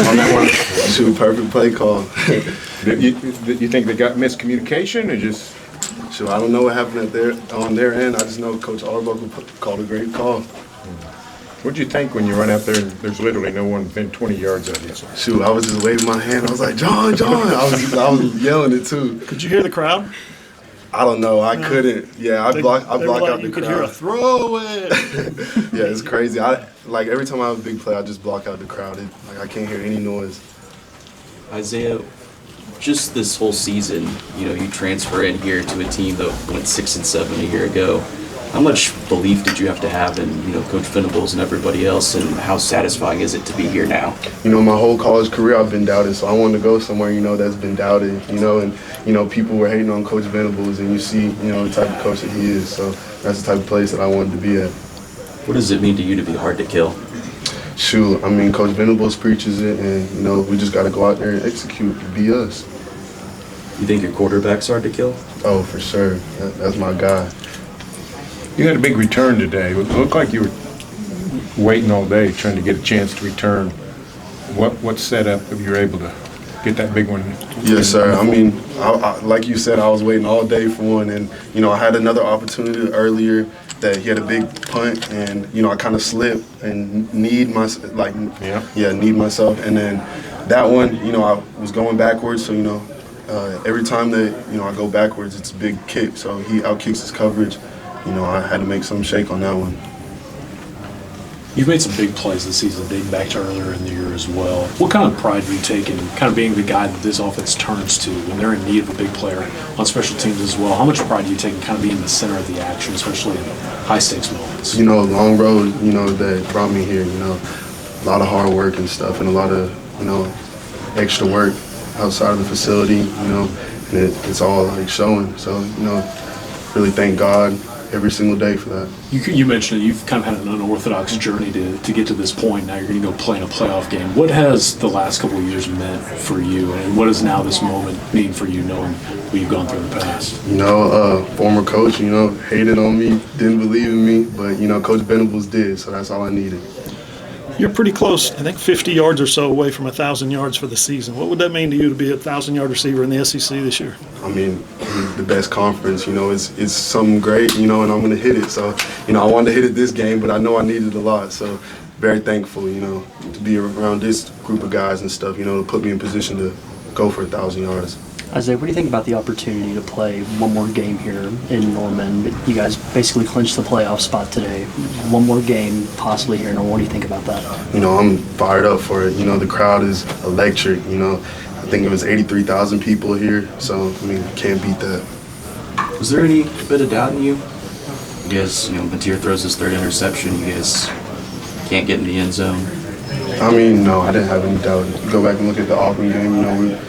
on that one? Shoot, perfect play call. You think they got miscommunication or just? Shoot, I don't know what happened on their end. I just know Coach Arbuckle called a great call. What'd you think when you run out there and there's literally no one within 20 yards of you? Shoot, I was just waving my hand. I was like, John. I was yelling it too. Could you hear the crowd? I don't know. I couldn't. Yeah, I block out the crowd. You could hear a throw it. Yeah, it's crazy. Like every time I have a big play, I just block out the crowd. I can't hear any noise. Isaiah, just this whole season, you transfer in here to a team that went 6-7 a year ago. How much belief did you have to have in, Coach Venables and everybody else, and how satisfying is it to be here now? My whole college career I've been doubted, so I wanted to go somewhere, that's been doubted, and, people were hating on Coach Venables, and you see, the type of coach that he is, so that's the type of place that I wanted to be at. What does it mean to you to be hard to kill? Shoot, Coach Venables preaches it, and, we just got to go out there and execute, be us. You think your quarterback's hard to kill? Oh, for sure. That's my guy. You had a big return today. It looked like you were waiting all day trying to get a chance to return. What setup if you're able to get that big one? Yes, sir. I like you said, I was waiting all day for one, and I had another opportunity earlier that he had a big punt, and I kind of slipped and need myself, need myself, and then that one, I was going backwards, so every time that I go backwards, it's a big kick, so he outkicks his coverage. I had to make some shake on that one. You've made some big plays this season, dating back to earlier in the year as well. What kind of pride do you take in kind of being the guy that this offense turns to when they're in need of a big player on special teams as well? How much pride do you take in kind of being the center of the action, especially in high-stakes moments? Long road, that brought me here, a lot of hard work and stuff, and a lot of, extra work outside of the facility, and it's all, showing. So, really thank God every single day for that. You mentioned that you've kind of had an unorthodox journey to get to this point. Now you're going to go play in a playoff game. What has the last couple of years meant for you, and what does now this moment mean for you, knowing what you've gone through in the past? Former coach, hated on me, didn't believe in me, but, Coach Venables did, so that's all I needed. You're pretty close, I think 50 yards or so away from 1,000 yards for the season. What would that mean to you to be a 1,000-yard receiver in the SEC this year? The best conference, it's something great, and I'm going to hit it. So, I wanted to hit it this game, but I know I needed a lot. So, very thankful, to be around this group of guys and stuff, to put me in position to go for 1,000 yards. Isaiah, what do you think about the opportunity to play one more game here in Norman? You guys basically clinched the playoff spot today. One more game possibly here. What do you think about that? I'm fired up for it. The crowd is electric. I think it was 83,000 people here. So, can't beat that. Was there any bit of doubt in you? You guys, Mateer throws his third interception. You guys can't get in the end zone. No, I didn't have any doubt. Go back and look at the Auburn game.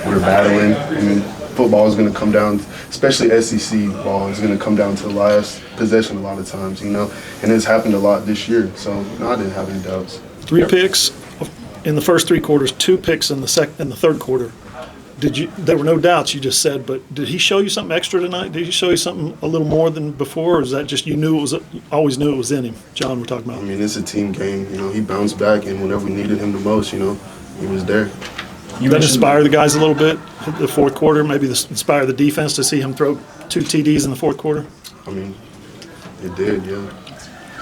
We were battling. Football is going to come down, especially SEC ball, is going to come down to the last possession a lot of times, and it's happened a lot this year. So, I didn't have any doubts. 3 picks in the first 3 quarters, 2 picks in the third quarter. There were no doubts, you just said, but did he show you something extra tonight? Did he show you something a little more than before, or is that just you always knew it was in him? John, we're talking about. It's a team game. He bounced back, and whenever we needed him the most, he was there. You that inspire the guys a little bit in the fourth quarter, maybe inspire the defense to see him throw 2 TDs in the fourth quarter? It did, yeah.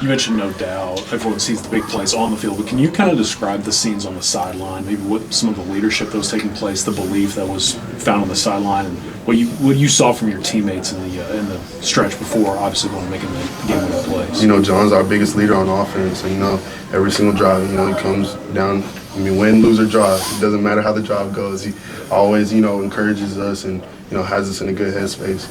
You mentioned no doubt. Everyone sees the big plays on the field, but can you kind of describe the scenes on the sideline, maybe what some of the leadership that was taking place, the belief that was found on the sideline, and what you saw from your teammates in the stretch before, obviously going to make the game-winning plays? John's our biggest leader on offense, and every single drive, he comes down. Win, lose, or draw, it doesn't matter how the drive goes. He always, encourages us and, has us in a good headspace.